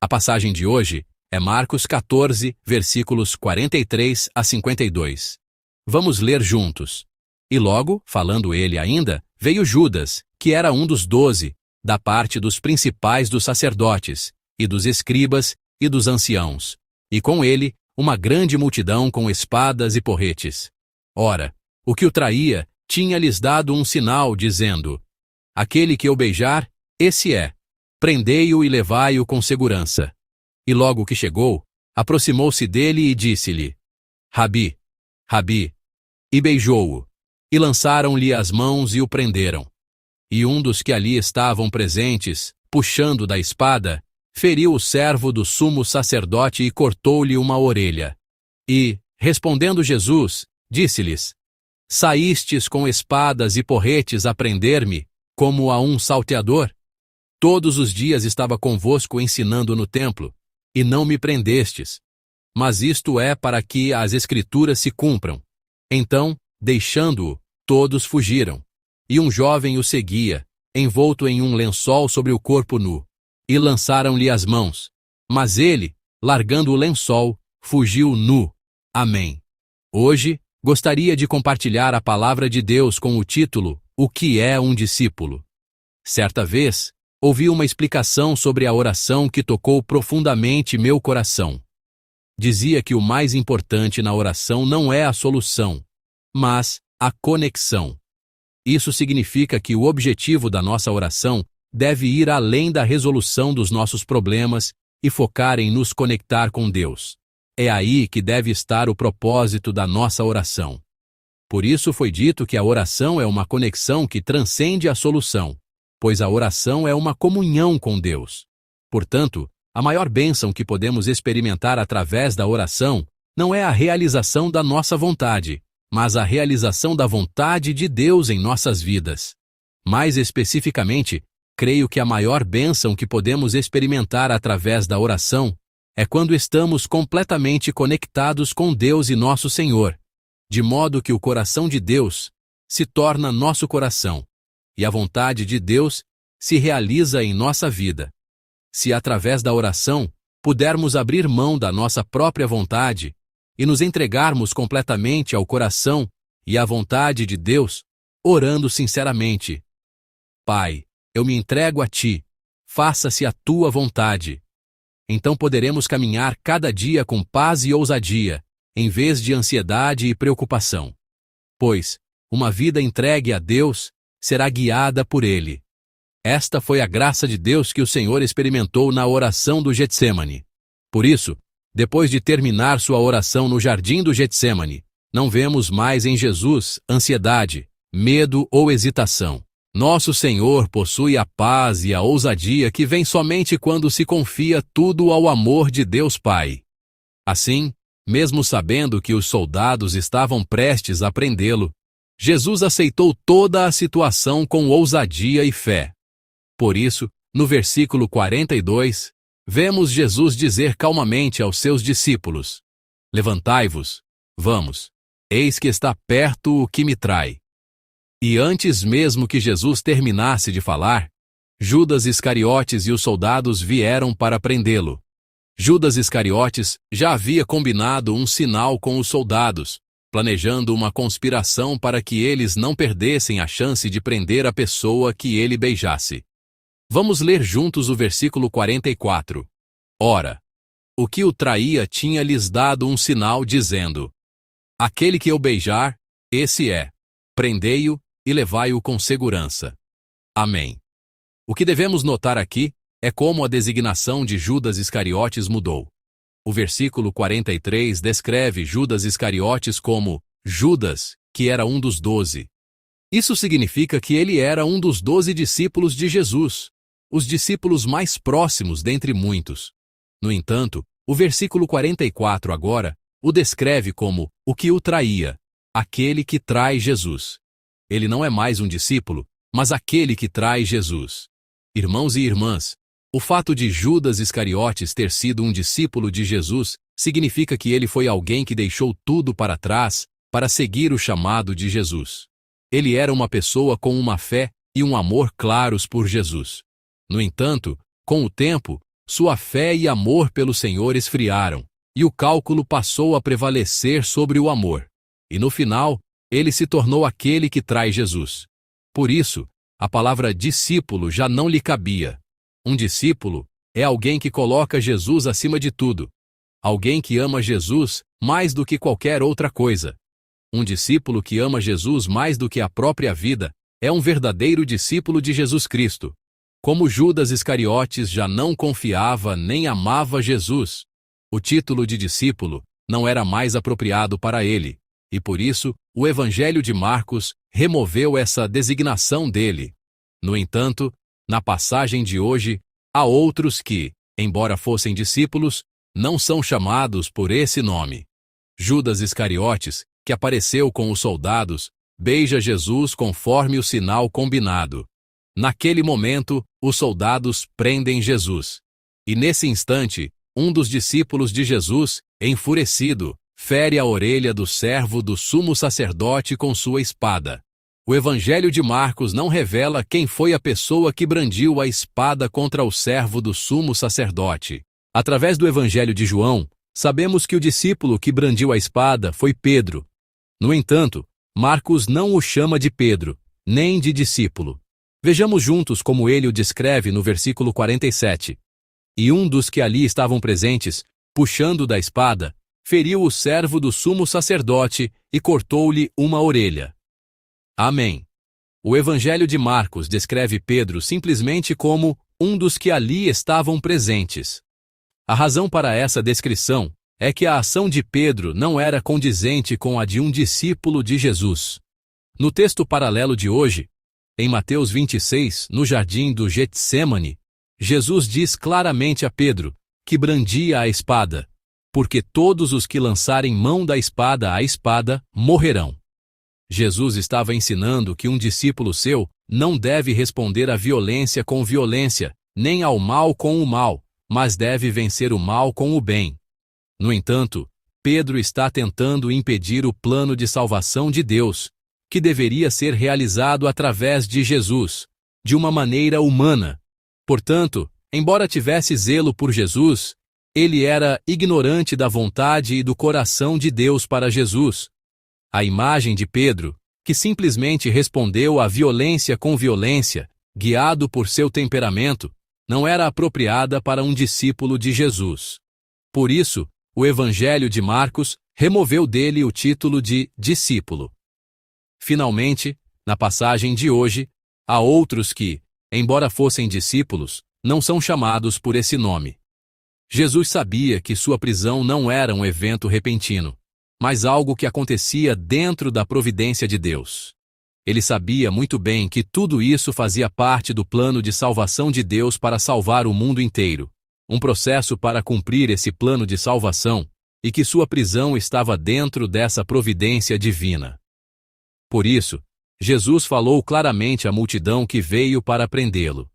A passagem de hoje é Marcos 14, versículos 43 a 52. Vamos ler juntos. E logo, falando ele ainda, veio Judas, que era um dos 12, da parte dos principais dos sacerdotes, e dos escribas, e dos anciãos, e com ele uma grande multidão com espadas e porretes. Ora, o que o traía tinha-lhes dado um sinal, dizendo: aquele que eu beijar, esse é. Prendei-o e levai-o com segurança. E logo que chegou, aproximou-se dele e disse-lhe: Rabi, Rabi, e beijou-o. E lançaram-lhe as mãos e o prenderam. E um dos que ali estavam presentes, puxando da espada, feriu o servo do sumo sacerdote e cortou-lhe uma orelha. E, respondendo Jesus, disse-lhes: saístes com espadas e porretes a prender-me, como a um salteador? Todos os dias estava convosco ensinando no templo, e não me prendestes. Mas isto é para que as Escrituras se cumpram. Então, deixando-o, todos fugiram. E um jovem o seguia, envolto em um lençol sobre o corpo nu. E lançaram-lhe as mãos. Mas ele, largando o lençol, fugiu nu. Amém. Hoje, gostaria de compartilhar a palavra de Deus com o título O que é um discípulo? Certa vez, ouvi uma explicação sobre a oração que tocou profundamente meu coração. Dizia que o mais importante na oração não é a solução, mas a conexão. Isso significa que o objetivo da nossa oração deve ir além da resolução dos nossos problemas e focar em nos conectar com Deus. É aí que deve estar o propósito da nossa oração. Por isso foi dito que a oração é uma conexão que transcende a solução, pois a oração é uma comunhão com Deus. Portanto, a maior bênção que podemos experimentar através da oração não é a realização da nossa vontade, mas a realização da vontade de Deus em nossas vidas. Mais especificamente, creio que a maior bênção que podemos experimentar através da oração é quando estamos completamente conectados com Deus e nosso Senhor, de modo que o coração de Deus se torna nosso coração, e a vontade de Deus se realiza em nossa vida. Se através da oração pudermos abrir mão da nossa própria vontade e nos entregarmos completamente ao coração e à vontade de Deus, orando sinceramente: Pai, eu me entrego a Ti, faça-se a Tua vontade. Então poderemos caminhar cada dia com paz e ousadia, em vez de ansiedade e preocupação. Pois, uma vida entregue a Deus será guiada por Ele. Esta foi a graça de Deus que o Senhor experimentou na oração do Getsêmani. Por isso, depois de terminar sua oração no jardim do Getsêmani, não vemos mais em Jesus ansiedade, medo ou hesitação. Nosso Senhor possui a paz e a ousadia que vem somente quando se confia tudo ao amor de Deus Pai. Assim, mesmo sabendo que os soldados estavam prestes a prendê-lo, Jesus aceitou toda a situação com ousadia e fé. Por isso, no versículo 42, vemos Jesus dizer calmamente aos seus discípulos: levantai-vos, vamos, eis que está perto o que me trai. E antes mesmo que Jesus terminasse de falar, Judas Iscariotes e os soldados vieram para prendê-lo. Judas Iscariotes já havia combinado um sinal com os soldados, planejando uma conspiração para que eles não perdessem a chance de prender a pessoa que ele beijasse. Vamos ler juntos o versículo 44. Ora, o que o traía tinha-lhes dado um sinal, dizendo: aquele que eu beijar, esse é. Prendei-o e levai-o com segurança. Amém. O que devemos notar aqui é como a designação de Judas Iscariotes mudou. O versículo 43 descreve Judas Iscariotes como Judas, que era um dos 12. Isso significa que ele era um dos 12 discípulos de Jesus, os discípulos mais próximos dentre muitos. No entanto, o versículo 44 agora o descreve como o que o traía, aquele que trai Jesus. Ele não é mais um discípulo, mas aquele que trai Jesus. Irmãos e irmãs, o fato de Judas Iscariotes ter sido um discípulo de Jesus significa que ele foi alguém que deixou tudo para trás para seguir o chamado de Jesus. Ele era uma pessoa com uma fé e um amor claros por Jesus. No entanto, com o tempo, sua fé e amor pelo Senhor esfriaram, e o cálculo passou a prevalecer sobre o amor. E no final, ele se tornou aquele que trai Jesus. Por isso, a palavra discípulo já não lhe cabia. Um discípulo é alguém que coloca Jesus acima de tudo. Alguém que ama Jesus mais do que qualquer outra coisa. Um discípulo que ama Jesus mais do que a própria vida é um verdadeiro discípulo de Jesus Cristo. Como Judas Iscariotes já não confiava nem amava Jesus, o título de discípulo não era mais apropriado para ele, e por isso o Evangelho de Marcos removeu essa designação dele. No entanto, na passagem de hoje, há outros que, embora fossem discípulos, não são chamados por esse nome. Judas Iscariotes, que apareceu com os soldados, beija Jesus conforme o sinal combinado. Naquele momento, os soldados prendem Jesus. E nesse instante, um dos discípulos de Jesus, enfurecido, fere a orelha do servo do sumo sacerdote com sua espada. O Evangelho de Marcos não revela quem foi a pessoa que brandiu a espada contra o servo do sumo sacerdote. Através do Evangelho de João, sabemos que o discípulo que brandiu a espada foi Pedro. No entanto, Marcos não o chama de Pedro, nem de discípulo. Vejamos juntos como ele o descreve no versículo 47. E um dos que ali estavam presentes, puxando da espada, feriu o servo do sumo sacerdote e cortou-lhe uma orelha. Amém. O Evangelho de Marcos descreve Pedro simplesmente como um dos que ali estavam presentes. A razão para essa descrição é que a ação de Pedro não era condizente com a de um discípulo de Jesus. No texto paralelo de hoje, em Mateus 26, no jardim do Getsêmani, Jesus diz claramente a Pedro que brandia a espada, porque todos os que lançarem mão da espada à espada morrerão. Jesus estava ensinando que um discípulo seu não deve responder à violência com violência, nem ao mal com o mal, mas deve vencer o mal com o bem. No entanto, Pedro está tentando impedir o plano de salvação de Deus, que deveria ser realizado através de Jesus, de uma maneira humana. Portanto, embora tivesse zelo por Jesus, ele era ignorante da vontade e do coração de Deus para Jesus. A imagem de Pedro, que simplesmente respondeu à violência com violência, guiado por seu temperamento, não era apropriada para um discípulo de Jesus. Por isso, o Evangelho de Marcos removeu dele o título de discípulo. Finalmente, na passagem de hoje, há outros que, embora fossem discípulos, não são chamados por esse nome. Jesus sabia que sua prisão não era um evento repentino, mas algo que acontecia dentro da providência de Deus. Ele sabia muito bem que tudo isso fazia parte do plano de salvação de Deus para salvar o mundo inteiro, um processo para cumprir esse plano de salvação, e que sua prisão estava dentro dessa providência divina. Por isso, Jesus falou claramente à multidão que veio para prendê-lo.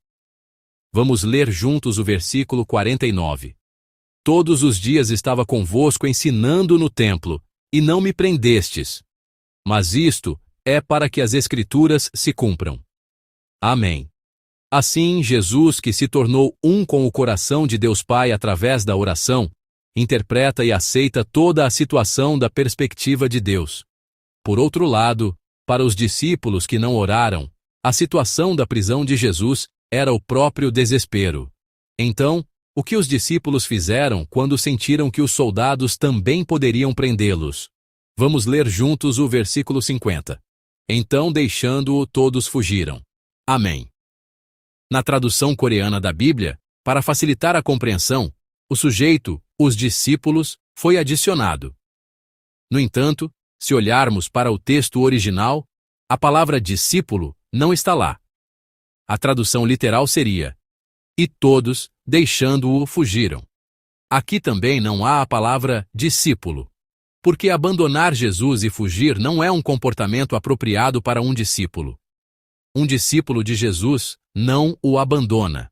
Vamos ler juntos o versículo 49. Todos os dias estava convosco ensinando no templo, e não me prendestes. Mas isto é para que as Escrituras se cumpram. Amém. Assim, Jesus, que se tornou um com o coração de Deus Pai através da oração, interpreta e aceita toda a situação da perspectiva de Deus. Por outro lado, para os discípulos que não oraram, a situação da prisão de Jesus era o próprio desespero. Então, o que os discípulos fizeram quando sentiram que os soldados também poderiam prendê-los? Vamos ler juntos o versículo 50. Então, deixando-o, todos fugiram. Amém. Na tradução coreana da Bíblia, para facilitar a compreensão, o sujeito, os discípulos, foi adicionado. No entanto, se olharmos para o texto original, a palavra discípulo não está lá. A tradução literal seria: e todos, deixando-o, fugiram. Aqui também não há a palavra discípulo, porque abandonar Jesus e fugir não é um comportamento apropriado para um discípulo. Um discípulo de Jesus não o abandona.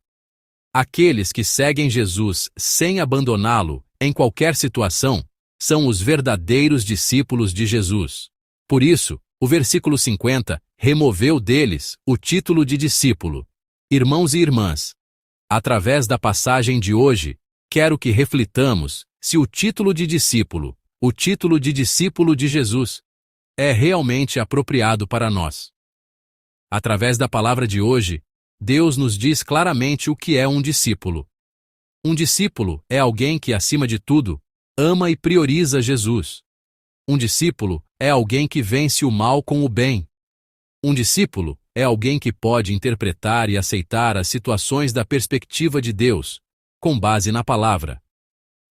Aqueles que seguem Jesus sem abandoná-lo, em qualquer situação, são os verdadeiros discípulos de Jesus. Por isso, o versículo 50 removeu deles o título de discípulo. Irmãos e irmãs, Através da passagem de hoje, quero que reflitamos se o título de discípulo de Jesus, é realmente apropriado para nós. Através da palavra de hoje, Deus nos diz claramente o que é um discípulo. Um discípulo é alguém que, acima de tudo, ama e prioriza Jesus. Um discípulo é alguém que vence o mal com o bem. Um discípulo é alguém que pode interpretar e aceitar as situações da perspectiva de Deus, com base na palavra.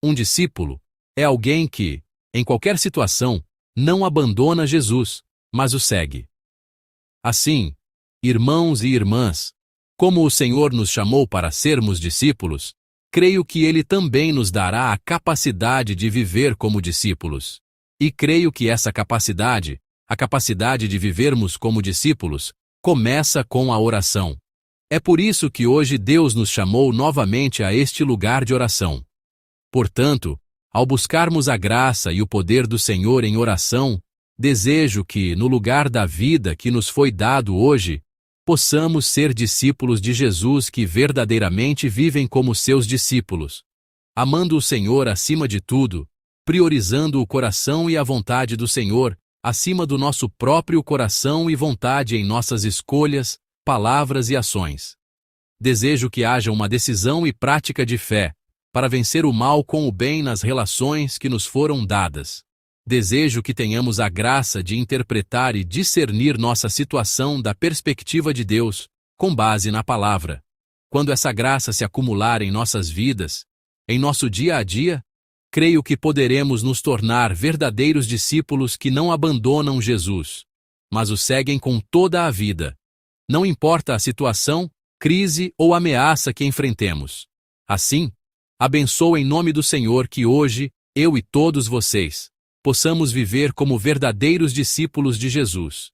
Um discípulo é alguém que, em qualquer situação, não abandona Jesus, mas o segue. Assim, irmãos e irmãs, como o Senhor nos chamou para sermos discípulos, creio que Ele também nos dará a capacidade de viver como discípulos. E creio que essa capacidade, a capacidade de vivermos como discípulos, começa com a oração. É por isso que hoje Deus nos chamou novamente a este lugar de oração. Portanto, ao buscarmos a graça e o poder do Senhor em oração, desejo que, no lugar da vida que nos foi dado hoje, possamos ser discípulos de Jesus que verdadeiramente vivem como seus discípulos, amando o Senhor acima de tudo, priorizando o coração e a vontade do Senhor, acima do nosso próprio coração e vontade em nossas escolhas, palavras e ações. Desejo que haja uma decisão e prática de fé, para vencer o mal com o bem nas relações que nos foram dadas. Desejo que tenhamos a graça de interpretar e discernir nossa situação da perspectiva de Deus, com base na palavra. Quando essa graça se acumular em nossas vidas, em nosso dia a dia, creio que poderemos nos tornar verdadeiros discípulos que não abandonam Jesus, mas o seguem com toda a vida. Não importa a situação, crise ou ameaça que enfrentemos. Assim, abençoo em nome do Senhor que hoje, eu e todos vocês, possamos viver como verdadeiros discípulos de Jesus.